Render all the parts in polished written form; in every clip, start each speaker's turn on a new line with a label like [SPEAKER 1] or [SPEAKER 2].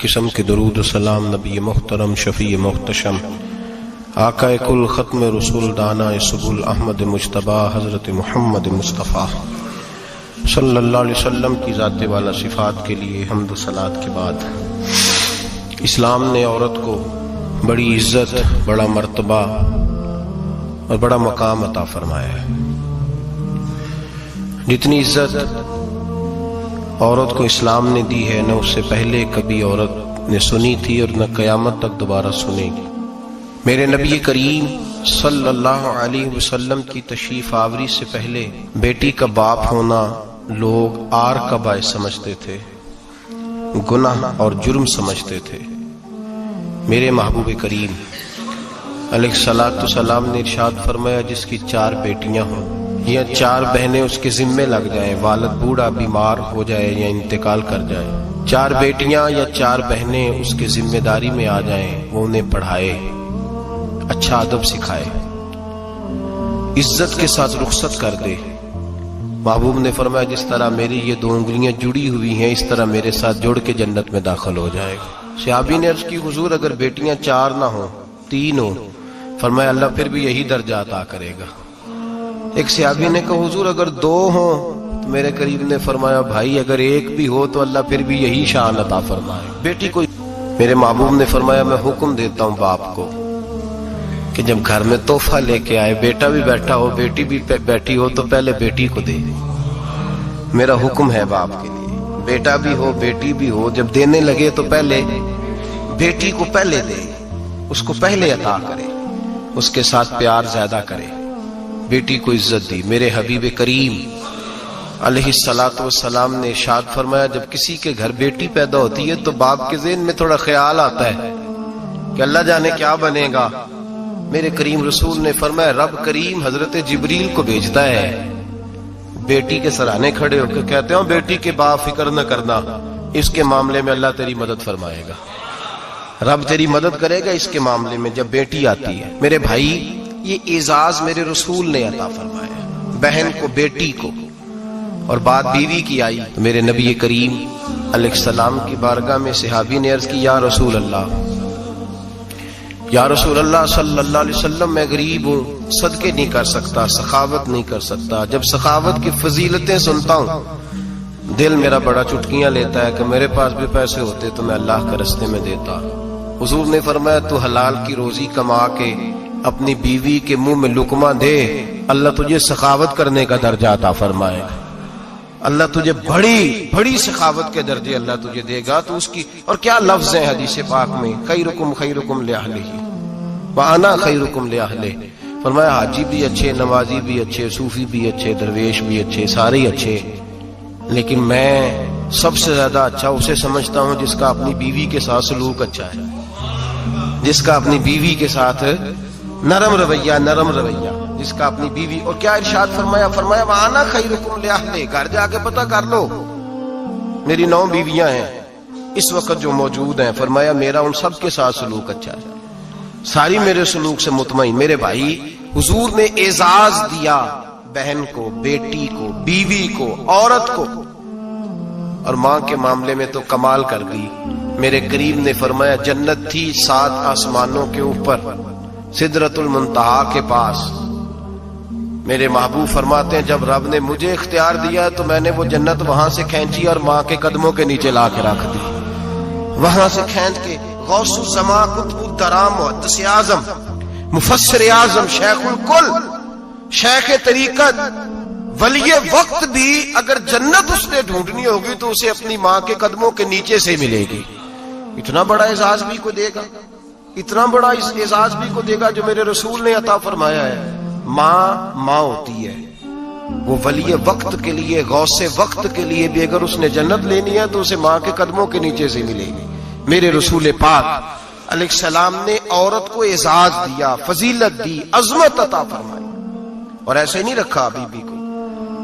[SPEAKER 1] قسم کے درود و سلام نبی محترم شفیع محتشم آقا کل ختم رسول دانا سبل احمد مجتبی حضرت محمد مصطفیٰ صلی اللہ علیہ وسلم کی ذات والا صفات کے لیے حمد و صلات کے بعد، اسلام نے عورت کو بڑی عزت، بڑا مرتبہ اور بڑا مقام عطا فرمایا ہے۔ جتنی عزت عورت کو اسلام نے دی ہے، نہ اس سے پہلے کبھی عورت نے سنی تھی اور نہ قیامت تک دوبارہ سنے گی۔ میرے نبی کریم صلی اللہ علیہ وسلم کی تشریف آوری سے پہلے بیٹی کا باپ ہونا لوگ آر کا باعث سمجھتے تھے، گناہ اور جرم سمجھتے تھے۔ میرے محبوب کریم علیہ الصلوۃ والسلام نے ارشاد فرمایا، جس کی 4 بیٹیاں ہوں یا 4 بہنیں اس کے ذمے لگ جائیں، والد بوڑھا بیمار ہو جائے یا انتقال کر جائے، 4 بیٹیاں یا 4 بہنیں اس کے ذمہ داری میں آ جائیں، وہ انہیں پڑھائے، اچھا ادب سکھائے، عزت کے ساتھ رخصت کر دے۔ محبوب نے فرمایا، جس طرح میری یہ 2 انگلیاں جڑی ہوئی ہیں، اس طرح میرے ساتھ جڑ کے جنت میں داخل ہو جائے گا۔ صحابی نے عرض کی، حضور اگر بیٹیاں 4 نہ ہوں، 3 ہوں؟ فرمایا اللہ پھر بھی یہی درجہ عطا کرے گا۔ ایک صحابی نے کہا، حضور اگر 2 ہوں؟ تو میرے قریب نے فرمایا، بھائی اگر 1 بھی ہو تو اللہ پھر بھی یہی شان عطا فرمائے بیٹی کو۔ میرے محبوب نے فرمایا، میں حکم دیتا ہوں باپ کو کہ جب گھر میں تحفہ لے کے آئے، بیٹا بھی بیٹھا ہو بیٹی بھی بیٹھی ہو، تو پہلے بیٹی کو دے۔ میرا حکم ہے باپ کے لیے، بیٹا بھی ہو بیٹی بھی ہو، جب دینے لگے تو پہلے بیٹی کو پہلے دے، اس کو پہلے عطا کرے، اس کے ساتھ پیار زیادہ کرے، بیٹی کو عزت دی۔ میرے حبیب کریم علیہ الصلوۃ والسلام نے ارشاد فرمایا، جب کسی کے گھر بیٹی پیدا ہوتی ہے تو باپ کے ذہن میں تھوڑا خیال آتا ہے کہ اللہ جانے کیا بنے گا۔ میرے کریم رسول نے فرمایا، رب کریم حضرت جبریل کو بھیجتا ہے، بیٹی کے سرانے کھڑے ہو کے کہتے ہیں، بیٹی کے باپ فکر نہ کرنا، اس کے معاملے میں اللہ تیری مدد فرمائے گا، رب تیری مدد کرے گا اس کے معاملے میں جب بیٹی آتی ہے۔ میرے بھائی، یہ اعزاز میرے رسول نے عطا فرمایا، بہن کو، بیٹی کو، اور بات بیوی کی آئی تو میرے نبی کریم علیہ السلام کی بارگاہ میں صحابی نے عرض کی، یا رسول اللہ، یا رسول اللہ صلی اللہ علیہ وسلم، میں غریب ہوں، صدقے نہیں کر سکتا، سخاوت نہیں کر سکتا۔ جب سخاوت کی فضیلتیں سنتا ہوں دل میرا بڑا چٹکیاں لیتا ہے کہ میرے پاس بھی پیسے ہوتے تو میں اللہ کے راستے میں دیتا۔ حضور نے فرمایا، تو حلال کی روزی کما کے اپنی بیوی کے منہ میں لقمہ دے، اللہ تجھے سخاوت کرنے کا درجہ عطا فرمائے گا، اللہ تجھے بڑی بڑی سخاوت کے درجے اللہ تجھے دے گا۔ تو اس کی، اور کیا لفظ ہے حدیث پاک میں، خیرکم خیرکم لأہلہ وانا خیرکم لأہلہ۔ فرمایا حاجی بھی اچھے، نمازی بھی اچھے، صوفی بھی اچھے، درویش بھی اچھے، سارے ہی اچھے، لیکن میں سب سے زیادہ اچھا اسے سمجھتا ہوں جس کا اپنی بیوی کے ساتھ سلوک اچھا ہے، جس کا اپنی بیوی کے ساتھ نرم رویہ، جس کا اپنی بیوی۔ اور کیا ارشاد فرمایا، فرمایا وانا خیرکم لأہلہ۔ گھر جا کے پتہ کر لو، میری 9 بیویاں ہیں اس وقت جو موجود ہیں، فرمایا میرا ان سب کے ساتھ سلوک اچھا ہے، ساری میرے سلوک سے مطمئن۔ میرے بھائی، حضور نے اعزاز دیا بہن کو، بیٹی کو، بیوی کو، عورت کو، اور ماں کے معاملے میں تو کمال کر دی۔ میرے کریم نے فرمایا، جنت تھی 7 آسمانوں کے اوپر، سدرۃ المنتہا کے پاس۔ میرے محبوب فرماتے ہیں، جب رب نے مجھے اختیار دیا تو میں نے وہ جنت وہاں سے کھینچی اور ماں کے قدموں کے نیچے لا کے رکھ دی، وہاں سے کھینچ کے۔ غوث الزمان، قطب الدرام، محدث اعظم، مفسر اعظم، شیخ الکل، شیخ طریقت، ولی وقت بھی اگر جنت اس نے ڈھونڈنی ہوگی تو اسے اپنی ماں کے قدموں کے نیچے سے ملے گی۔ اتنا بڑا اعزاز بھی کو دے گا، اتنا بڑا اعزاز بھی کو دے گا جو میرے رسول نے عطا فرمایا ہے۔ ماں ہوتی ہے، وہ ولی وقت کے لیے، غوث وقت کے لیے بھی اگر اس نے جنت لینی ہے تو اسے ماں کے قدموں کے نیچے سے ملے گی۔ میرے رسول پاک علیہ السلام نے عورت کو اعزاز دیا، فضیلت دی، عظمت عطا فرمائی، اور ایسے نہیں رکھا حبیبی کو۔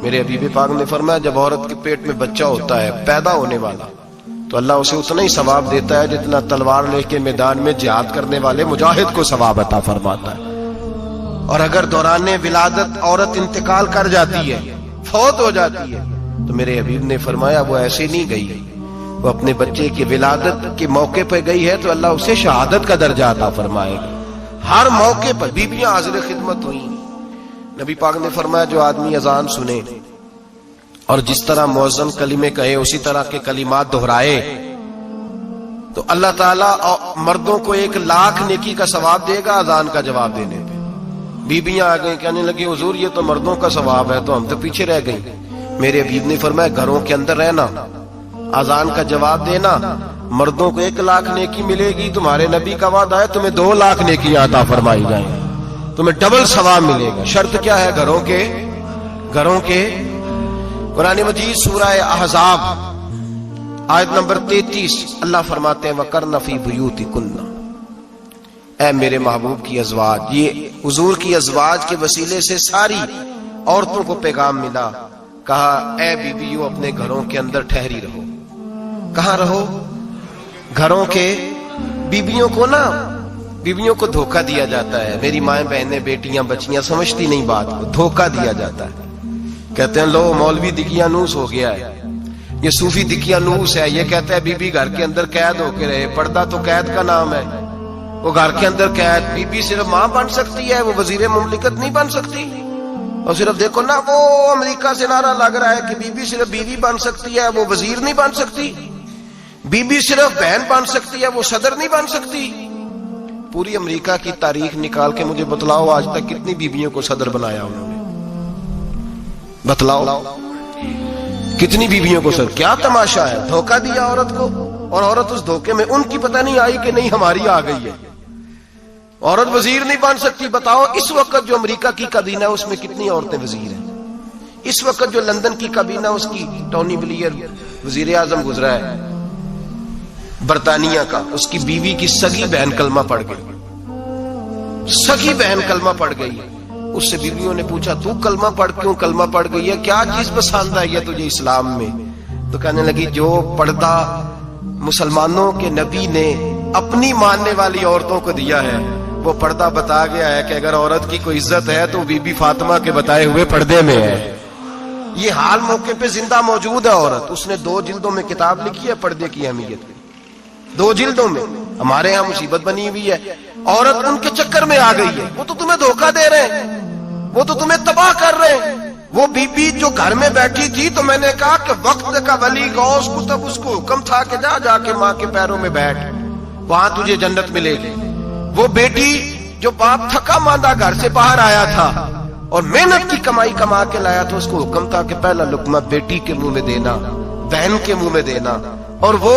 [SPEAKER 1] میرے حبیب پاک نے فرمایا، جب عورت کے پیٹ میں بچہ ہوتا ہے پیدا ہونے والا، تو اللہ اسے اتنا ہی ثواب دیتا ہے جتنا تلوار لے کے میدان میں جہاد کرنے والے مجاہد کو ثواب عطا فرماتا ہے۔ اور اگر دوران ولادت عورت انتقال کر جاتی ہے، فوت ہو جاتی ہے، تو میرے حبیب نے فرمایا وہ ایسے نہیں گئی وہ اپنے بچے کی ولادت کے موقع پہ گئی ہے تو اللہ اسے شہادت کا درجہ عطا فرمائے گا. ہر موقع پر بیویاں حاضر خدمت ہوئی. نبی پاک نے فرمایا جو آدمی اذان سنے اور جس طرح مؤذن کلمے کہے اسی طرح کے کلمات دہرائے تو اللہ تعالیٰ مردوں کو 1,00,000 نیکی کا ثواب دے گا اذان کا جواب دینے پہ. بیویاں آ گئیں کہنے لگی حضور یہ تو مردوں کا ثواب ہے تو ہم تو پیچھے رہ گئیں. میرے حبیب نے فرمایا گھروں کے اندر رہنا، اذان کا جواب دینا، مردوں کو 1,00,000 نیکی ملے گی. تمہارے نبی کا وعدہ ہے تمہیں 2,00,000 نیکی عطا فرمائی جائیں، تمہیں ڈبل ثواب ملے گا. شرط کیا ہے؟ گھروں کے قرآن مجید سورہ احزاب آیت نمبر 33 اللہ فرماتے ہیں وَقَرْنَ فِي بُيُوتِكُنَّ. اے میرے محبوب کی ازواج، یہ حضور کی ازواج کے وسیلے سے ساری عورتوں کو پیغام ملا. کہا اے بیویوں اپنے گھروں کے اندر ٹھہری رہو. کہاں رہو؟ گھروں کے. بیویوں کو دھوکہ دیا جاتا ہے. میری مائیں بہنیں بیٹیاں بچیاں سمجھتی نہیں بات کو، دھوکہ دیا جاتا ہے. کہتے ہیں لو مولوی دکیانوس ہو گیا ہے، یہ صوفی دکیانوس ہے، یہ کہتا ہے بی بی گھر کے اندر قید ہو کے رہے. پردہ تو قید کا نام ہے. وہ گھر کے اندر قید. بی بی صرف ماں بن سکتی ہے، وہ وزیر مملکت نہیں بن سکتی. اور صرف دیکھو نا وہ امریکہ سے نعرہ لگ رہا ہے کہ بی بی صرف بیوی بن سکتی ہے، وہ وزیر نہیں بن سکتی. بی بی صرف بہن بن سکتی ہے، وہ صدر نہیں بن سکتی. پوری امریکہ کی تاریخ نکال کے مجھے بتلاؤ آج تک کتنی بیویوں کو صدر بنایا انہوں نے؟ بتلاؤ کتنی بیویوں کو صدر. کیا تماشا ہے؟ دھوکہ دیا عورت کو، اور عورت اس دھوکے میں ان کی پتہ نہیں آئی کہ نہیں ہماری آ گئی ہے. عورت وزیر نہیں بن سکتی. بتاؤ اس وقت جو امریکہ کی کابینہ ہے اس میں کتنی عورتیں وزیر ہیں؟ اس وقت جو لندن کی کابینہ اس کی ٹونی بلیئر وزیر اعظم گزرا ہے برطانیہ کا، اس کی بیوی کی سگی بہن کلمہ پڑھ گئی. سگی بہن کلمہ پڑھ گئی. اس سے بیویوں نے پوچھا تو کلمہ پڑھ کیوں کلمہ پڑھ گئی ہے؟ کیا چیز پسند آئی ہے تجھے اسلام میں؟ تو کہنے لگی جو پردہ مسلمانوں کے نبی نے اپنی ماننے والی عورتوں کو دیا ہے وہ پردہ بتا گیا ہے کہ اگر عورت کی کوئی عزت ہے تو بی بی فاطمہ کے بتائے ہوئے پردے میں ہے. یہ حال موقع پہ زندہ موجود ہے عورت. اس نے 2 جلدوں میں کتاب لکھی ہے پردے کی اہمیت کی. 2 جلدوں میں. ہمارے ہاں مصیبت بنی ہوئی ہے. عورت ان کے چکر میں آ گئی ہے. وہ تو تمہیں دھوکہ دے رہے ہیں، وہ تو تمہیں تباہ کر رہے ہیں. وہ بی بی جو گھر میں بیٹھی تھی تو میں نے کہا کہ وقت کا ولی غوث کتب اس کو حکم تھا کہ جا کے ماں کے پیروں میں بیٹھ، وہاں تجھے جنت ملے گی. وہ بیٹی جو باپ تھکا ماندہ گھر سے باہر آیا تھا اور محنت کی کمائی کما کے لایا تھا، اس کو حکم تھا کہ پہلا لقمہ بیٹی کے منہ میں دینا، بہن کے منہ میں دینا. اور وہ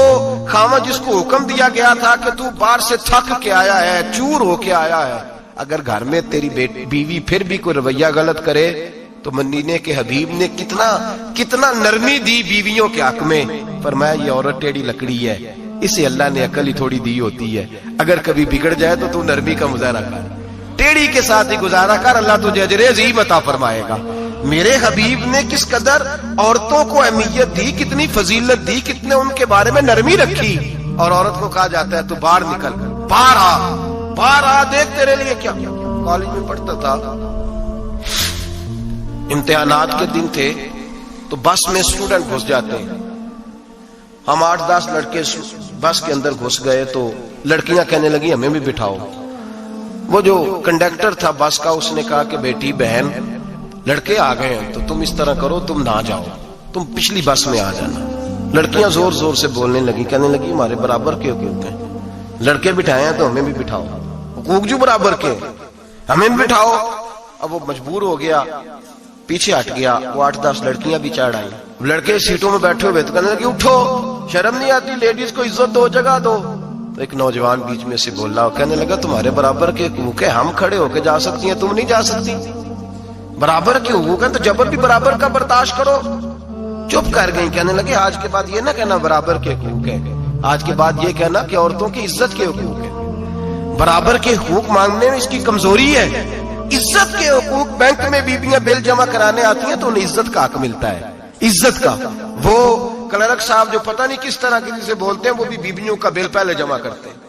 [SPEAKER 1] خامد جس کو حکم دیا گیا تھا کہ تو باہر سے تھک کے آیا ہے، چور ہو کے آیا ہے، اگر گھر میں تیری بیوی پھر بھی کوئی رویہ غلط کرے تو مدینے کے حبیب نے کتنا نرمی دی بیویوں کے حق میں. فرمایا یہ عورت ٹیڑھی لکڑی ہے، اسے اللہ نے عقل ہی تھوڑی دی ہوتی ہے، اگر کبھی بگڑ جائے تو نرمی کا مظاہرہ کر، ٹیڑھی کے ساتھ ہی گزارا کر، اللہ تجھے اجر عظیم عطا فرمائے گا. میرے حبیب نے کس قدر عورتوں کو اہمیت دی، کتنی فضیلت دی، کتنے ان کے بارے میں نرمی رکھی. اور عورت کو کہا جاتا ہے تو باہر نکل، باہر آ دیکھ تیرے لیے کیا. کالج میں پڑھتا تھا، امتحانات کے دن تھے تو بس میں اسٹوڈنٹ گھس جاتے ہیں. ہم 8-10 لڑکے بس کے اندر گھس گئے تو لڑکیاں کہنے لگی ہمیں بھی بٹھاؤ. وہ جو کنڈکٹر تھا بس کا اس نے کہا کہ بیٹی بہن لڑکے آ گئے ہیں تو تم اس طرح کرو، تم نہ جاؤ، تم پچھلی بس میں آ جانا. لڑکیاں زور زور سے بولنے لگی، کہنے لگی ہمارے برابر کے حقوق ہیں، لڑکے بٹھائے ہیں تو ہمیں بھی بٹھاؤ، حقوق جو برابر کے ہمیں بھی بٹھاؤ. اب وہ مجبور ہو گیا، پیچھے ہٹ گیا. وہ 8-10 لڑکیاں بھی چڑھ آئی. لڑکے سیٹوں میں بیٹھے ہوئے تو کہنے لگے اٹھو، شرم نہیں آتی، لیڈیز کو عزت دو، جگہ دو. تو ایک نوجوان بیچ میں سے بولا، کہنے لگا تمہارے برابر کے حقوق ہے، ہم کھڑے ہو کے جا سکتی ہیں، تم نہیں جا سکتی. برابر کے حقوق ہیں تو جبر بھی برابر کا برداشت کرو. چپ کر گئی. کہنے لگے آج کے بعد یہ نہ کہنا برابر کے حقوق ہے، آج کے بعد یہ کہنا کہ عورتوں کی عزت کے حقوق ہے. برابر کے حقوق مانگنے میں اس کی کمزوری ہے. عزت کے حقوق، بینک میں بیویاں بل جمع کرانے آتی ہیں تو انہیں عزت کا حق ملتا ہے، عزت کا. وہ کلرک صاحب جو پتہ نہیں کس طرح کسی سے بولتے ہیں وہ بھی بیویوں کا بل پہلے جمع کرتے ہیں.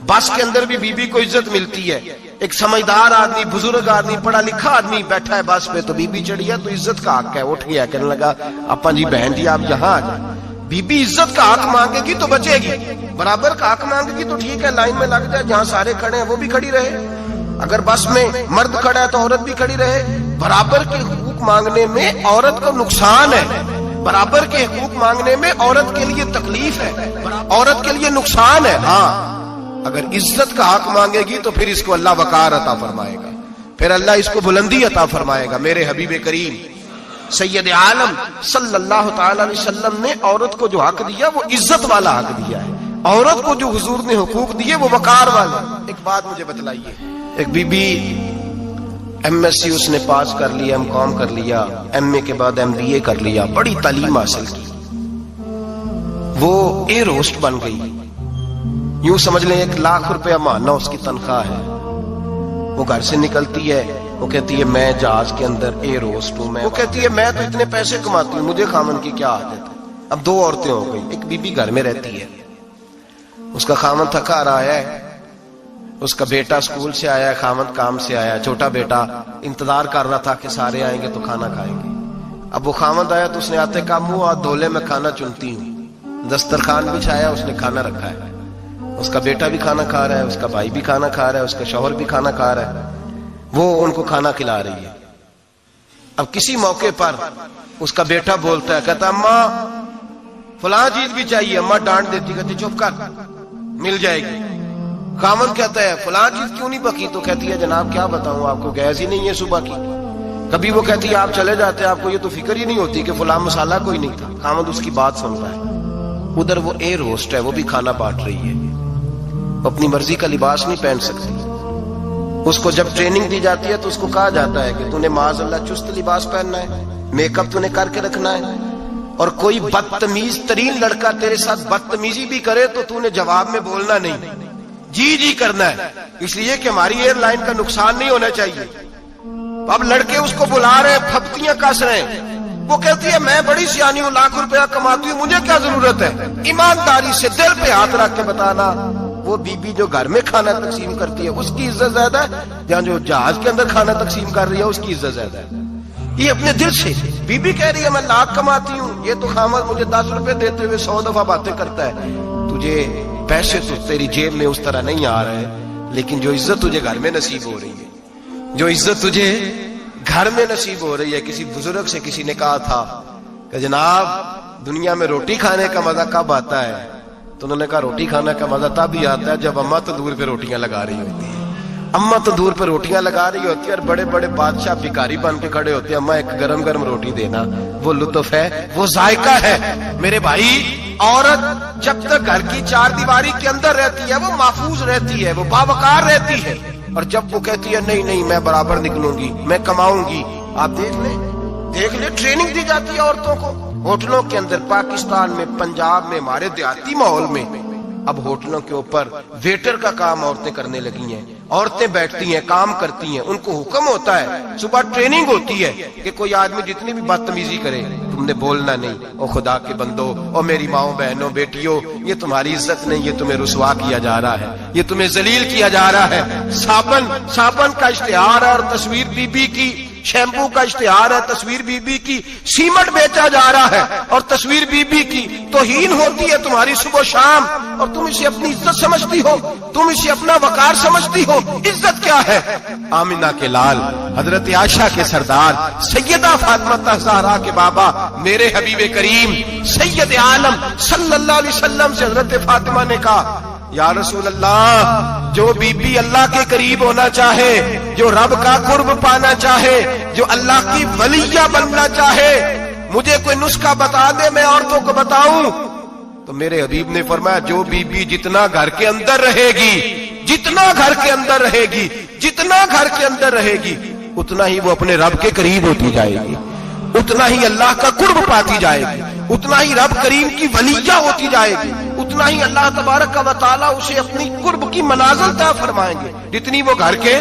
[SPEAKER 1] بس کے اندر بھی بیوی کو عزت ملتی ہے. ایک سمجھدار آدمی، بزرگ آدمی، پڑھا لکھا آدمی بیٹھا ہے بس پہ تو بیوی چڑھی ہے تو عزت کا حق ہے. اٹھ گیا، کہنے لگا اپا جی بہن جی آپ یہاں آ جائیں. बीबी इज्जत का हक मांगेगी तो बचेगी, बराबर का हक मांगेगी तो ठीक है, लाइन में लग जाए, जहां सारे खड़े हैं वो भी खड़ी रहे। अगर बस में मर्द खड़ा है तो औरत भी खड़ी रहे। बराबर के हुकूक मांगने में औरत को नुकसान है, बराबर के हुकूक मांगने में औरत के लिए तकलीफ है, औरत के लिए नुकसान है। हाँ, अगर इज्जत का हक मांगेगी तो फिर इसको अल्लाह वकार अता फरमाएगा, फिर अल्लाह इसको बुलंदी अता फरमाएगा। मेरे हबीब करीम सैयद आलम सल्लल्लाहु ताला अलैहि वसल्लम ने औरत को जो हक दिया वो इज्जत वाला हक दिया है। औरत को जो हुजूर ने हुकूक दिए वो वकार वाले। एक बात मुझे बतलाइए, एक बीबी एमएससी उसने पास कर लिया, एमकॉम कर लिया, एमए के बाद एमबीए कर लिया, बड़ी तालीम हासिल की, वो एयर होस्ट बन गई। यूं समझ लें 1 लाख रुपया महीना उसकी तनख्वाह है। वो घर से निकलती है, वो कहती है मैं जहाज के अंदर एयर होस्ट हूं। वो कहती है मैं तो इतने पैसे कमाती हूं, मुझे खामन की क्या आदत है। अब 2 औरतें हो गई, एक बीबी घर में रहती है, उसका खामन थका रहा है, उसका बेटा स्कूल से आया, खामन काम से आया, छोटा बेटा इंतजार कर रहा था कि सारे आएंगे तो खाना खाएंगे। अब वो खामन आया तो उसने आते का मुंह हाथ धोले में खाना चुनती हूँ, दस्तरखान बिछाया, उसने खाना रखा है, उसका बेटा भी खाना खा रहा है, उसका भाई भी खाना खा रहा है, उसका शौहर भी खाना खा रहा है, वो उनको खाना खिला रही है। अब किसी मौके पर उसका बेटा बोलता है, कहता अम्मा फलां चीज भी चाहिए, अम्मा डांट देती, कहती चुप कर मिल जाएगी। खामन कहता है फलां चीज क्यों नहीं पकी, तो कहती है जनाब क्या बताऊं आपको, गैस ही नहीं है सुबह की। कभी वो कहती है आप चले जाते हैं, आपको ये तो फिक्र ही नहीं होती कि फलां मसाला कोई नहीं था। खामन उसकी बात सुनता है। उधर वो एयर होस्ट है, वो भी खाना बांट रही है, वो अपनी मर्जी का लिबास नहीं पहन सकती। उसको जब ट्रेनिंग दी जाती है तो उसको कहा जाता है कि तूने माज़अल्लाह चुस्त लिबास पहनना है, मेकअप तूने करके रखना है, और कोई बदतमीज तरीन लड़का तेरे साथ बदतमीजी भी करे तो तूने जवाब में बोलना नहीं, जी जी करना है, इसलिए कि हमारी एयरलाइन का नुकसान नहीं होना चाहिए। अब लड़के उसको बुला रहे, फप्तियां कस रहे हैं, वो कहती है मैं बड़ी सियानी हूं, लाख रुपया कमाती हूं, मुझे क्या जरूरत है। ईमानदारी से दिल पे हाथ रख के बताना, वो बीबी जो घर में खाना तकसीम करती है उसकी इज्जत ज्यादा है, या जो जहाज के अंदर खाना तकसीम कर रही है उसकी इज्जत ज्यादा है। ये अपने दिल से बीबी कह रही है मैं लाख कमाती हूँ, ये तो खामद मुझे 10 रुपए देते हुए 100 दफा बातें करता है। तुझे पैसे तो तेरी जेब में उस तरह नहीं आ रहे, लेकिन जो इज्जत तुझे घर में नसीब हो रही है, जो इज्जत तुझे घर में नसीब हो रही है। किसी बुजुर्ग से किसी ने कहा था कि जनाब दुनिया में रोटी खाने का मजा कब आता है, तो उन्होंने कहा रोटी खाने का मजा तब ही आता है जब अम्मा तंदूर पे रोटियां लगा रही होती है। अम्मा तंदूर पे रोटियां लगा रही होती है और बड़े बड़े बादशाह भिखारी बन के खड़े होते हैं, अम्मा एक गरम गरम रोटी देना, वो लुत्फ है, वो जायका है। मेरे भाई, औरत जब तक घर की 4 दीवारी के अंदर रहती है वो महफूज रहती है, वो बावकार रहती है, और जब वो कहती है नहीं नहीं मैं बराबर निकलूंगी, मैं कमाऊंगी, आप देख ले ट्रेनिंग दी जाती है औरतों को। होटलों के अंदर पाकिस्तान में, पंजाब में, हमारे देहाती माहौल में अब होटलों के ऊपर वेटर का काम औरतें करने लगी हैं। औरतें बैठती हैं, काम करती हैं, उनको हुक्म होता है, सुबह ट्रेनिंग होती है कि कोई आदमी जितनी भी बदतमीजी करे तुमने बोलना नहीं। ओ खुदा के बंदो, ओ मेरी माओ बहनों बेटियों, ये तुम्हारी इज्जत नहीं, ये तुम्हें रुसवा किया जा रहा है, ये तुम्हें जलील किया जा रहा है। साबन का इश्तिहार है और तस्वीर बीबी की, शैम्पू का इश्तिहार है, तस्वीर बीबी की, सीमेंट बेचा जा रहा है और तस्वीर बीबी की तौहीन होती है तुम्हारी सुबह शाम, और तुम इसे अपनी इज्जत समझती हो, तुम इसे अपना वकार समझती हो। इज्जत क्या है? आमिना के लाल, हजरत आयशा के सरदार, सैयदा फातिमा ज़हरा के बाबा, मेरे हबीब करीम सैयद आलम सल्लल्लाहु अलैहि वसल्लम से हजरत फातिमा ने कहा या रसूल अल्लाह, जो बीबी अल्लाह के करीब होना चाहे, जो रब का कुर्ब पाना चाहे, जो अल्लाह की वलिया बनना चाहे, मुझे कोई नुस्खा बता दे, मैं औरतों को बताऊं। तो मेरे हबीब ने फरमाया जो बीबी जितना घर के अंदर रहेगी, जितना घर के अंदर रहेगी, जितना घर के अंदर रहेगी, उतना ही वो अपने रब के करीब होती जाएगी, उतना ही अल्लाह का कुर्ब पाती जाएगी, उतना ही रब करीम की वलिया होती जाएगी, उतना ही अल्लाह तबारक व तआला उसे अपनी कुर्ब की मनाज़िल ता फरमाएंगे। जितनी वो घर के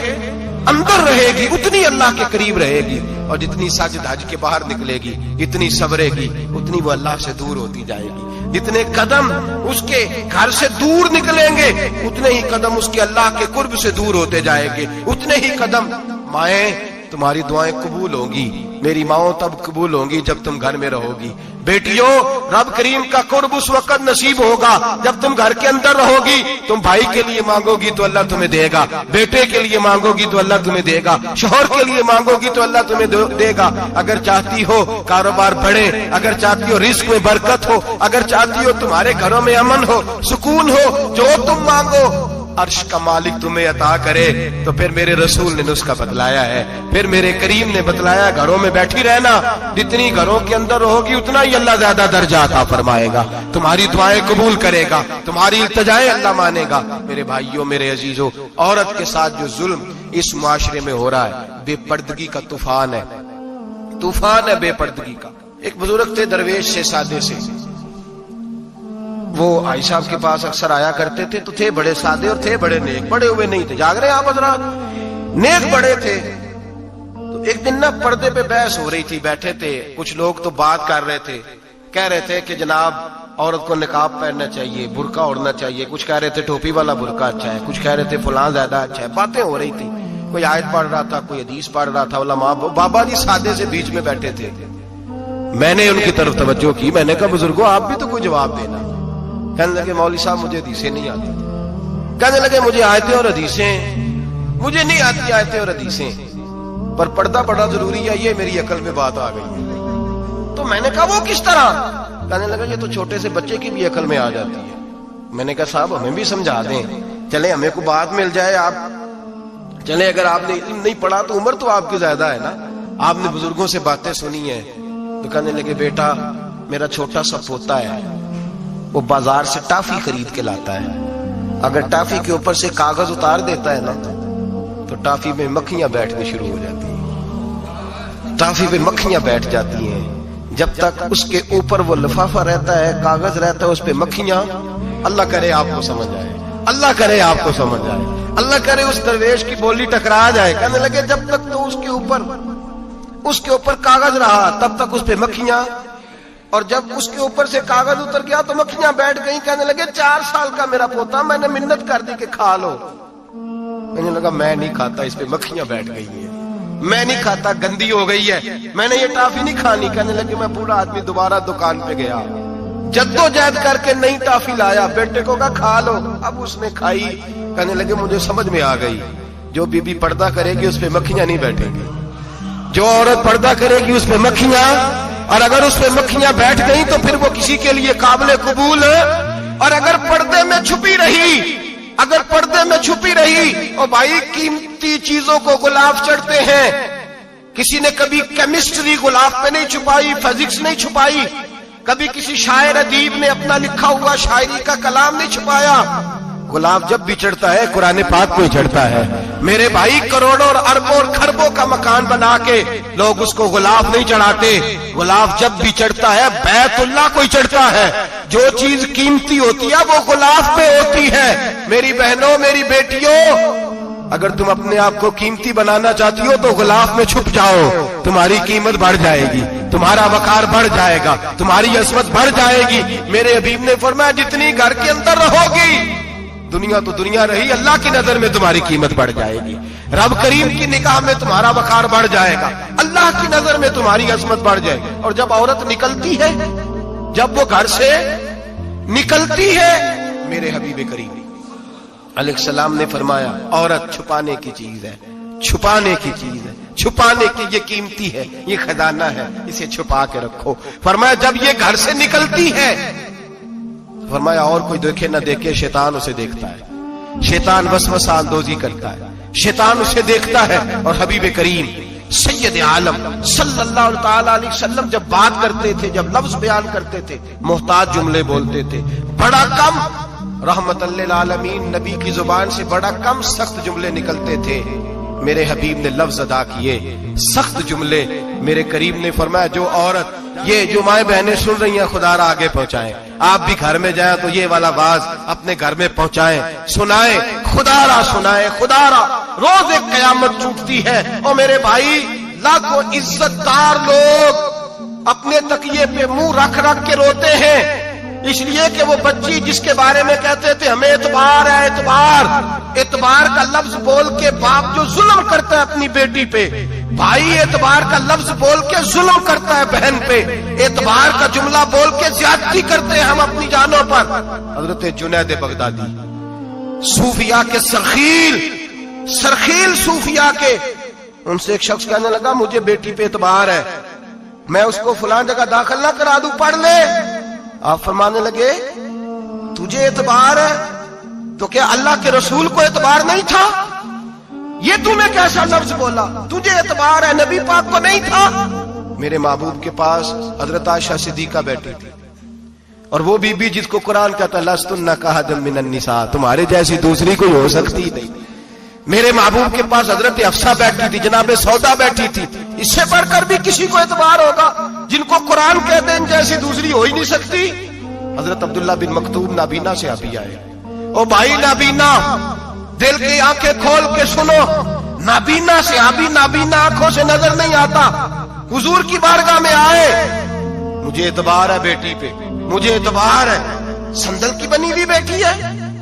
[SPEAKER 1] अंदर रहेगी उतनी अल्लाह के करीब रहेगी, और जितनी सज धज के बाहर निकलेगी, जितनी सबरेगी, उतनी वो अल्लाह से दूर होती जाएगी। जितने कदम उसके घर से दूर निकलेंगे उतने ही कदम उसके अल्लाह के कुर्ब से दूर होते जाएंगे, उतने ही कदम माएं तुम्हारी दुआएं कबूल होंगी, मेरी माओ तब कबूल होंगी जब तुम घर में रहोगी। बेटियों, रब करीम का कुर्ब उस वक्त नसीब होगा जब तुम घर के अंदर रहोगी। तुम भाई के लिए मांगोगी तो अल्लाह तुम्हें देगा, बेटे के लिए मांगोगी तो अल्लाह तुम्हें देगा, शोहर के लिए मांगोगी तो अल्लाह तुम्हें देगा। अगर चाहती हो कारोबार बढ़े, अगर चाहती हो रिस्क में बरकत हो, अगर चाहती हो तुम्हारे घरों में अमन हो, सुकून हो, जो तुम मांगो अर्श का मालिक तुम्हें अता करे। तो फिर मेरे रसूल ने नुस्खा बतलाया है, फिर मेरे करीम ने बतलाया, घरों में बैठी रहना, जितनी घरों के अंदर रहोगी उतना ही अल्लाह ज्यादा दर्जा अता फरमाएगा, तुम्हारी दुआएं कबूल करेगा, तुम्हारी इल्तिजाएं अल्लाह मानेगा। मेरे भाइयों, मेरे अजीजों, औरत के साथ जो जुल्म इस मुआशरे में हो रहा है, बेपर्दगी का तूफान है, तूफान है बेपर्दगी का। एक बुजुर्ग थे दरवेश से, सादे से, वो आई साहब के पास अक्सर आया करते थे, तो थे बड़े सादे और थे बड़े नेक, बड़े हुए नहीं थे, जाग रहे आप हजरात, नेक बड़े थे। तो एक दिन ना पर्दे पे बहस हो रही थी, बैठे थे कुछ लोग तो बात कर रहे थे, कह रहे थे कि जनाब औरत को निकाब पहनना चाहिए, बुर्का ओढ़ना चाहिए, कुछ कह रहे थे टोपी वाला बुर्का अच्छा है, कुछ कह रहे थे फलां ज्यादा अच्छा है, बातें हो रही थी। कोई आयत पढ़ रहा था, कोई हदीस पढ़ रहा था, उलमा बाबा जी सादे से बीच में बैठे थे। मैंने उनकी तरफ तवज्जो की, मैंने कहा बुजुर्गो आप भी तो कोई जवाब देना। कहने लगे मौलवी साहब मुझे हदीसें नहीं आती। कहने लगे मुझे आयतें और हदीसें, मुझे नहीं आती आयतें और हदीसें, पर पर्दा बड़ा जरूरी है, ये मेरी अकल में बात आ गई। तो मैंने कहा वो किस तरह? कहने लगा ये तो छोटे से बच्चे की भी अकल में आ जाती है। मैंने कहा साहब हमें भी समझा दें, चले हमें को बात मिल जाए, आप चले, अगर आपने इल्म नहीं पढ़ा तो उम्र तो आपकी ज्यादा है ना, आपने बुजुर्गों से बातें सुनी है। तो कहने लगे बेटा मेरा छोटा सा पोता है, वो बाजार से टाफी खरीद के लाता है, अगर टाफी के ऊपर से कागज उतार देता है ना तो टाफी में मक्खियां बैठनी शुरू हो जाती हैं, टाफी पे मक्खियां बैठ जाती हैं। जब तक उसके ऊपर वो लिफाफा रहता है, कागज रहता है, उस पे मक्खियां, अल्लाह करे आपको समझ आए, अल्लाह करे आपको समझ आए, अल्लाह करे उस दरवेश की बोली टकरा जाए। कहने लगे जब तक तो उसके ऊपर कागज रहा तब तक उस पे मक्खियां, और जब उसके ऊपर से कागज उतर गया तो मक्खियां बैठ गई। कहने लगे 4 साल का मेरा पोता, मैंने मिन्नत कर दी कि खा लो। कहने लगा मैं नहीं खाता, इस पे मक्खियां बैठ गई है, मैं नहीं खाता, गंदी हो गई है, मैंने ये टाफी नहीं खानी। कहने लगे मैं बूढ़ा आदमी दोबारा दुकान पे गया, जद्दोजहद करके नई टाफी लाया, बेटे को कहा खा लो, अब उसने खाई। कहने लगे मुझे समझ में आ गई, जो बीबी पर्दा करेगी उस पे मक्खियां नहीं बैठेंगी, जो औरत पर्दा करेगी उस पे मक्खियां, और अगर उस पे मक्खियां बैठ गई तो फिर वो किसी के लिए काबिल कबूल है। और अगर पर्दे में छुपी रही, अगर पर्दे में छुपी रही, और भाई कीमती चीजों को गुलाब चढ़ते हैं, किसी ने कभी केमिस्ट्री गुलाब पे नहीं छुपाई, फिजिक्स नहीं छुपाई, कभी किसी शायर अदीब ने अपना लिखा हुआ शायरी का कलाम नहीं छुपाया। गुलाब जब भी चढ़ता है कुरान पाक को ही चढ़ता है। मेरे भाई करोड़ों और अरबों और खरबों का मकान बना के लोग उसको गुलाब नहीं चढ़ाते, गुलाब जब भी चढ़ता है बैतुल्लाह को ही चढ़ता है। जो चीज कीमती होती है वो गुलाब पे होती है। मेरी बहनों, मेरी बेटियों, अगर तुम अपने आप को कीमती बनाना चाहती हो तो गुलाब में छुप जाओ, तुम्हारी कीमत बढ़ जाएगी, तुम्हारा वकार बढ़ जाएगा, तुम्हारी असमत बढ़ जाएगी। मेरे हबीब ने फरमाया जितनी घर के अंदर रहोगी, दुनिया तो दुनिया रही, अल्लाह की नजर में तुम्हारी कीमत बढ़ जाएगी, रब करीम की निगाह में तुम्हारा वकार बढ़ जाएगा, अल्लाह की नजर में तुम्हारी अजमत बढ़ जाएगी। और जब औरत निकलती है, जब वो घर से निकलती है, मेरे हबीब करीम अलैहिस्सलाम ने फरमाया औरत छुपाने की चीज है, छुपाने की चीज है, छुपाने की, ये कीमती है, ये खजाना है, इसे छुपा के रखो। फरमाया जब ये घर से निकलती है, फरमाया और कोई देखे ना देखे, शैतान उसे देखता है, शैतान वसवसा अंदोजी करता है, शैतान उसे देखता है। और हबीब करीम सैयद आलम सल्लल्लाहु ताला अलैहि वसल्लम जब बात करते थे, जब लफ्ज बयान करते थे, मोहताज जुमले बोलते थे, बड़ा कम, रहमतल लिल आलमीन नबी की जुबान से बड़ा कम सख्त जुमले निकलते थे। मेरे हबीब ने लफ्ज अदा किए, सख्त जुमले। मेरे करीम ने फरमाया जो औरत, ये जो माए बहनें सुन रही हैं, खुदारा आगे पहुंचाएं, आप भी घर में जाएं तो ये वाला बाज अपने घर में पहुंचाएं, सुनाएं, खुदारा सुनाएं, खुदारा। रोज एक कयामत टूटती है और मेरे भाई लाखों इज्जतदार लोग अपने तकिए पे मुंह रख रख के रोते हैं, इसलिए कि वो बच्ची जिसके बारे में कहते थे हमें एतबार है, एतबार, एतबार का लफ्ज बोल के बाप जो जुल्म करता है अपनी बेटी पे, भाई एतबार का लफ्ज बोल के जुल्म करता है बहन पे, एतबार का जुमला बोल के ज्यादती करते हैं हम अपनी जानों पर। हजरत जुनैद बगदादी सूफिया के सरखील सूफिया के, उनसे एक शख्स कहने लगा मुझे बेटी पे एतबार है, मैं उसको फलां जगह दाखिल ना करा दूं, पढ़ ले। आप फरमाने लगे तुझे एतबार है तो क्या अल्लाह के रसूल को एतबार नहीं था? ये तूने कैसा लफ्ज बोला, तुझे एतबार है नबी पाक को नहीं था? मेरे महबूब के पास हजरत आयशा सिद्दीका बैठी थी, और वो बीबी जिसको कुरान कहता लस्तुन्ना कहदम मिनन निसा, तुम्हारे जैसी दूसरी कोई हो सकती नहीं। मेरे महबूब के पास हजरत अफसा बैठी थी, जनाबे सौदा बैठी थी, इससे बढ़कर भी किसी को एतबार होगा जिनको कुरान कहते हैं जैसी दूसरी हो ही नहीं सकती। हजरत अब्दुल्ला बिन मक्तूम नाबीना से अभी आए, ओ भाई नाबीना दिल की आंखें खोल के सुनो, नाबीना से अभी नाबीना आंखों से नजर नहीं आता, हुजूर की बारगाह में आए, मुझे एतबार है बेटी पे, मुझे एतबार है, संदल की बनी हुई बेटी है,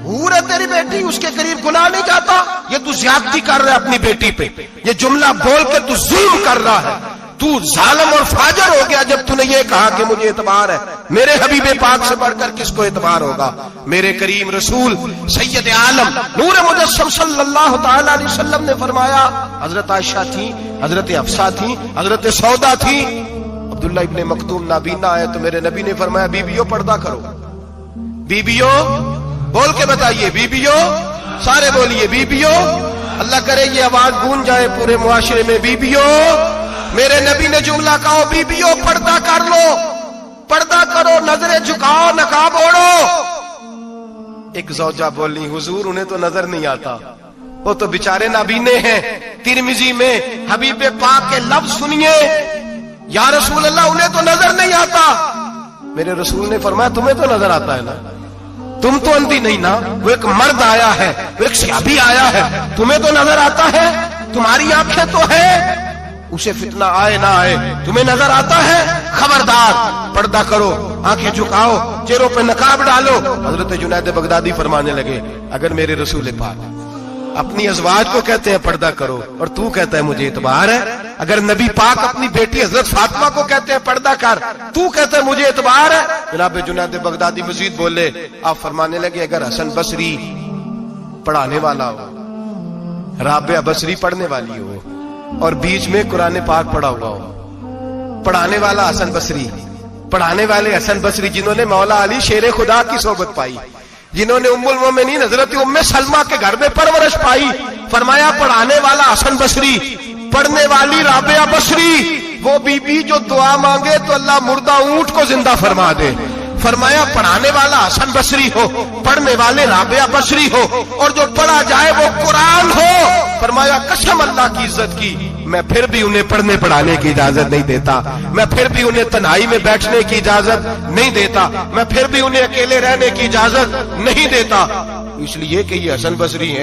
[SPEAKER 1] हूर है तेरी बेटी, उसके करीब गुनाह नहीं जाता, ये तू ज्यादती कर रहा है अपनी बेटी पे, ये जुमला बोल के तू जुल्म कर रहा है, तू जालिम और फाजर हो गया जब तूने ये कहा कि मुझे एतबार है। मेरे हबीबे पाक से बढ़कर किसको एतबार होगा? मेरे करीम रसूल सैयद आलम नूर मुजस्सम सल्लल्लाहु तआला अलैहि वसल्लम ने फरमाया, हजरत आयशा थी, हजरत अफसा थी, हजरत सौदा थी, अब्दुल्ला इब्ने मक्तूम नाबीना आए तो मेरे नबी ने फरमाया बीबियों पर्दा करो, बीबियों बोल के बताइए, बीबियों सारे बोलिए, बीबियों, अल्लाह करे ये आवाज गूंज जाए पूरे मुआशरे में, बीबियों। मेरे नबी ने जुमला कहा बीबियों पर्दा कर लो, पर्दा करो, नजरें झुकाओ, नकाब ओढ़ो। एक ज़ौजा बोली हुजूर उन्हें तो नजर नहीं आता, वो तो बेचारे नाबीने हैं। तिरमिजी में हबीबे पाक के लफ्ज सुनिए, या रसूल अल्लाह उन्हें तो नजर नहीं आता। मेरे रसूल ने फरमाया तुम्हें तो नजर आता है ना, तुम तो अंधी नहीं ना, वो एक मर्द आया है, वो एक सहाबी आया है, तुम्हें तो नजर आता है, तुम्हारी आंखें तो है, उसे फितना आए ना आए तुम्हें नजर आता है, खबरदार पर्दा करो, आंखें झुकाओ, चेहरों पे नकाब डालो। हजरत जुनैद बगदादी फरमाने लगे अगर मेरे रसूल पाक अपनी अज़वाज को कहते हैं पर्दा करो और तू कहता है मुझे एतबार है, अगर नबी पाक अपनी बेटी हजरत फातिमा को कहते हैं पर्दा कर, तू कहता है मुझे एतबार है। जनाब जुनैद बगदादी मजीद बोले, आप फरमाने लगे अगर हसन बसरी पढ़ाने वाला हो, राबिया बसरी पढ़ने वाली हो और बीच में कुरान पाक पढ़ा हुआ हो, पढ़ाने वाला हसन बसरी, पढ़ाने वाले हसन बसरी जिन्होंने मौला अली शेर खुदा की सोबत पाई, जिन्होंने उम्मुल मोमिनीन हजरत उम्मे सलमा के घर में परवरिश पाई, फरमाया पढ़ाने वाला हसन बसरी, पढ़ने वाली राबिया बसरी, वो बीबी जो दुआ मांगे तो अल्लाह मुर्दा ऊंट को जिंदा फरमा दे। फरमाया पढ़ाने वाला हसन बसरी हो, पढ़ने वाले राबिया बसरी हो, और जो पढ़ा जाए वो कुरान हो। फरमाया कसम अल्लाह की इज्जत की, मैं फिर भी उन्हें पढ़ने पढ़ाने की इजाजत नहीं देता, मैं फिर भी उन्हें तन्हाई में बैठने की इजाजत नहीं देता, मैं फिर भी उन्हें अकेले रहने की इजाजत नहीं देता, इसलिए कि ये हसन बसरी है।